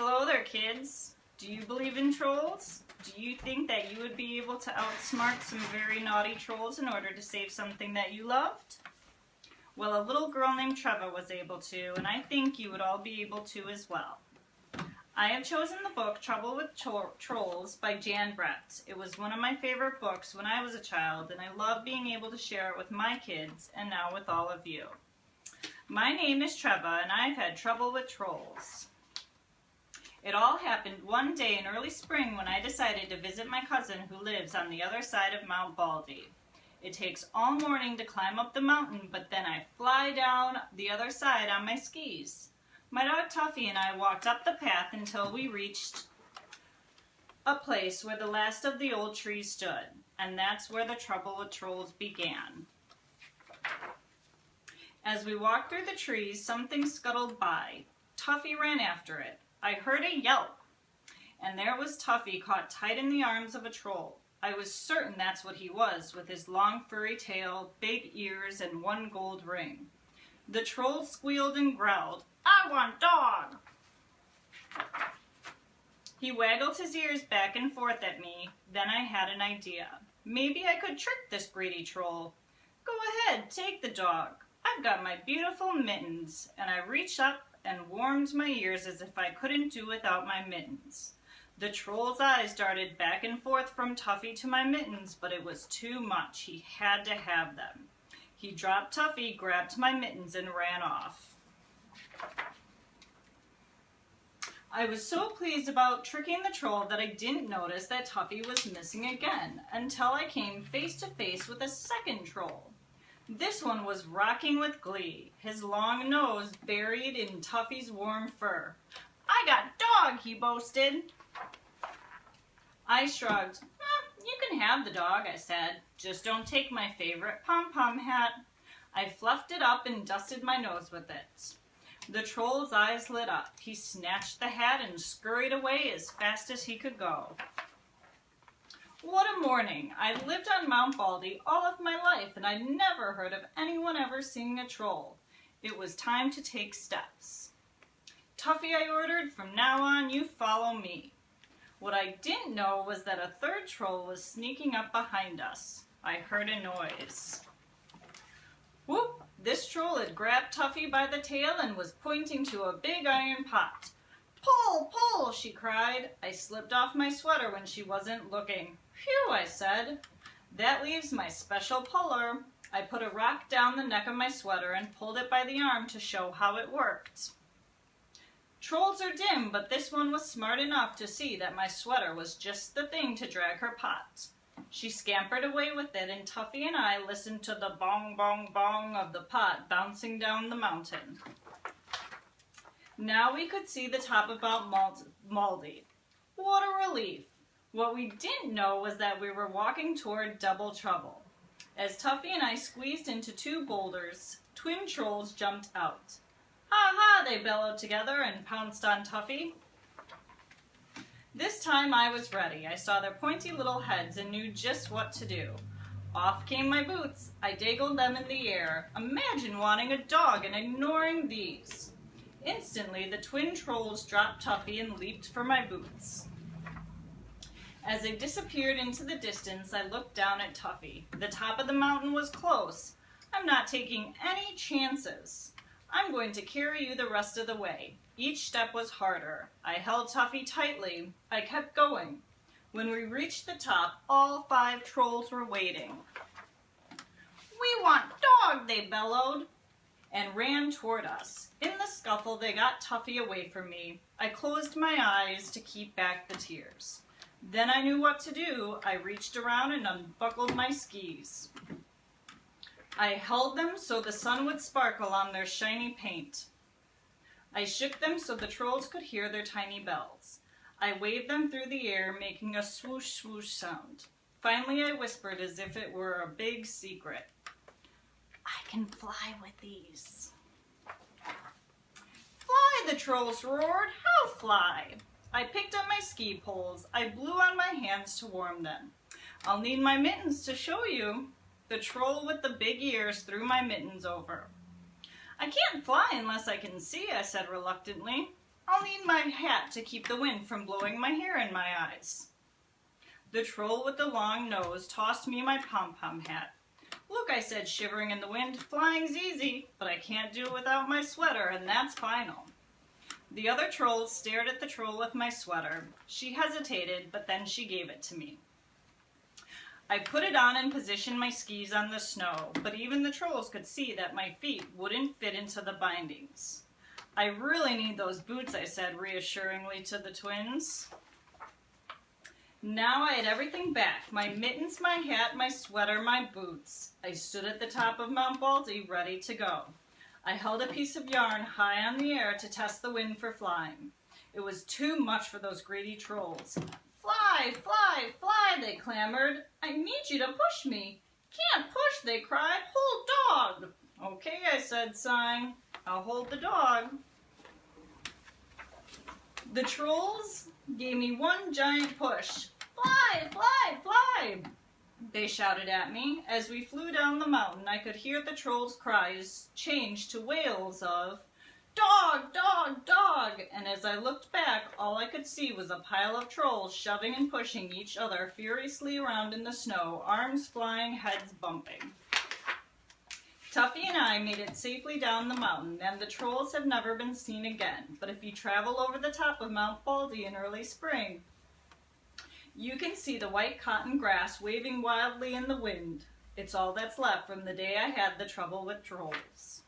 Hello there, kids. Do you believe in trolls? Do you think that you would be able to outsmart some very naughty trolls in order to save something that you loved? Well, a little girl named Treva was able to, and I think you would all be able to as well. I have chosen the book Trouble with Trolls by Jan Brett. It was one of my favorite books when I was a child, and I love being able to share it with my kids and now with all of you. My name is Treva, and I've had trouble with trolls. It all happened one day in early spring when I decided to visit my cousin who lives on the other side of Mount Baldy. It takes all morning to climb up the mountain, but then I fly down the other side on my skis. My dog Tuffy and I walked up the path until we reached a place where the last of the old trees stood, and that's where the trouble with trolls began. As we walked through the trees, something scuttled by. Tuffy ran after it. I heard a yelp, and there was Tuffy caught tight in the arms of a troll. I was certain that's what he was, with his long furry tail, big ears, and one gold ring. The troll squealed and growled, "I want dog!" He waggled his ears back and forth at me. Then I had an idea. Maybe I could trick this greedy troll. "Go ahead, take the dog. I've got my beautiful mittens," and I reached up and warmed my ears as if I couldn't do without my mittens. The troll's eyes darted back and forth from Tuffy to my mittens, but it was too much. He had to have them. He dropped Tuffy, grabbed my mittens, and ran off. I was so pleased about tricking the troll that I didn't notice that Tuffy was missing again until I came face to face with a second troll. This one was rocking with glee, his long nose buried in Tuffy's warm fur. "I got dog," he boasted. I shrugged. "You can have the dog," I said. "Just don't take my favorite pom-pom hat." I fluffed it up and dusted my nose with it. The troll's eyes lit up. He snatched the hat and scurried away as fast as he could go. What a morning! I'd lived on Mount Baldy all of my life, and I'd never heard of anyone ever seeing a troll. It was time to take steps. "Tuffy," I ordered, "from now on you follow me." What I didn't know was that a third troll was sneaking up behind us. I heard a noise. Whoop! This troll had grabbed Tuffy by the tail and was pointing to a big iron pot. "Pull, pull!" she cried. I slipped off my sweater when she wasn't looking. "Phew," I said. "That leaves my special puller." I put a rock down the neck of my sweater and pulled it by the arm to show how it worked. Trolls are dim, but this one was smart enough to see that my sweater was just the thing to drag her pot. She scampered away with it, and Tuffy and I listened to the bong, bong, bong of the pot bouncing down the mountain. Now we could see the top of Mount Baldy. What a relief! What we didn't know was that we were walking toward double trouble. As Tuffy and I squeezed into two boulders, twin trolls jumped out. "Ha ha!" they bellowed together and pounced on Tuffy. This time I was ready. I saw their pointy little heads and knew just what to do. Off came my boots. I dangled them in the air. Imagine wanting a dog and ignoring these. Instantly, the twin trolls dropped Tuffy and leaped for my boots. As they disappeared into the distance, I looked down at Tuffy. The top of the mountain was close. I'm not taking any chances. I'm going to carry you the rest of the way. Each step was harder. I held Tuffy tightly. I kept going. When we reached the top, all 5 trolls were waiting. "We want dog," they bellowed, and ran toward us. In the scuffle, they got Tuffy away from me. I closed my eyes to keep back the tears. Then I knew what to do. I reached around and unbuckled my skis. I held them so the sun would sparkle on their shiny paint. I shook them so the trolls could hear their tiny bells. I waved them through the air, making a swoosh swoosh sound. Finally I whispered as if it were a big secret. "I can fly with these." "Fly!" the trolls roared. "How fly?" I picked up my ski poles. I blew on my hands to warm them. "I'll need my mittens to show you." The troll with the big ears threw my mittens over. "I can't fly unless I can see," I said reluctantly. I'll need my hat to keep the wind from blowing my hair in my eyes. The troll with the long nose tossed me my pom-pom hat. Look, I said, shivering in the wind, flying's easy, but I can't do it without my sweater, and that's final. The other trolls stared at the troll with my sweater. She hesitated, but then she gave it to me. I put it on and positioned my skis on the snow, but even the trolls could see that my feet wouldn't fit into the bindings. I really need those boots, I said reassuringly to the twins. Now I had everything back, my mittens, my hat, my sweater, my boots. I stood at the top of Mount Baldy, ready to go. I held a piece of yarn high on the air to test the wind for flying. It was too much for those greedy trolls. Fly, fly, fly, they clamored. I need you to push me. Can't push, they cried. Hold dog. Okay, I said, sighing. I'll hold the dog. The trolls gave me one giant push. Fly, fly, fly, they shouted at me. As we flew down the mountain, I could hear the trolls' cries change to wails of, dog, dog, dog, and as I looked back, all I could see was a pile of trolls shoving and pushing each other furiously around in the snow, arms flying, heads bumping. Tuffy and I made it safely down the mountain, and the trolls have never been seen again. But if you travel over the top of Mount Baldy in early spring, you can see the white cotton grass waving wildly in the wind. It's all that's left from the day I had the trouble with trolls.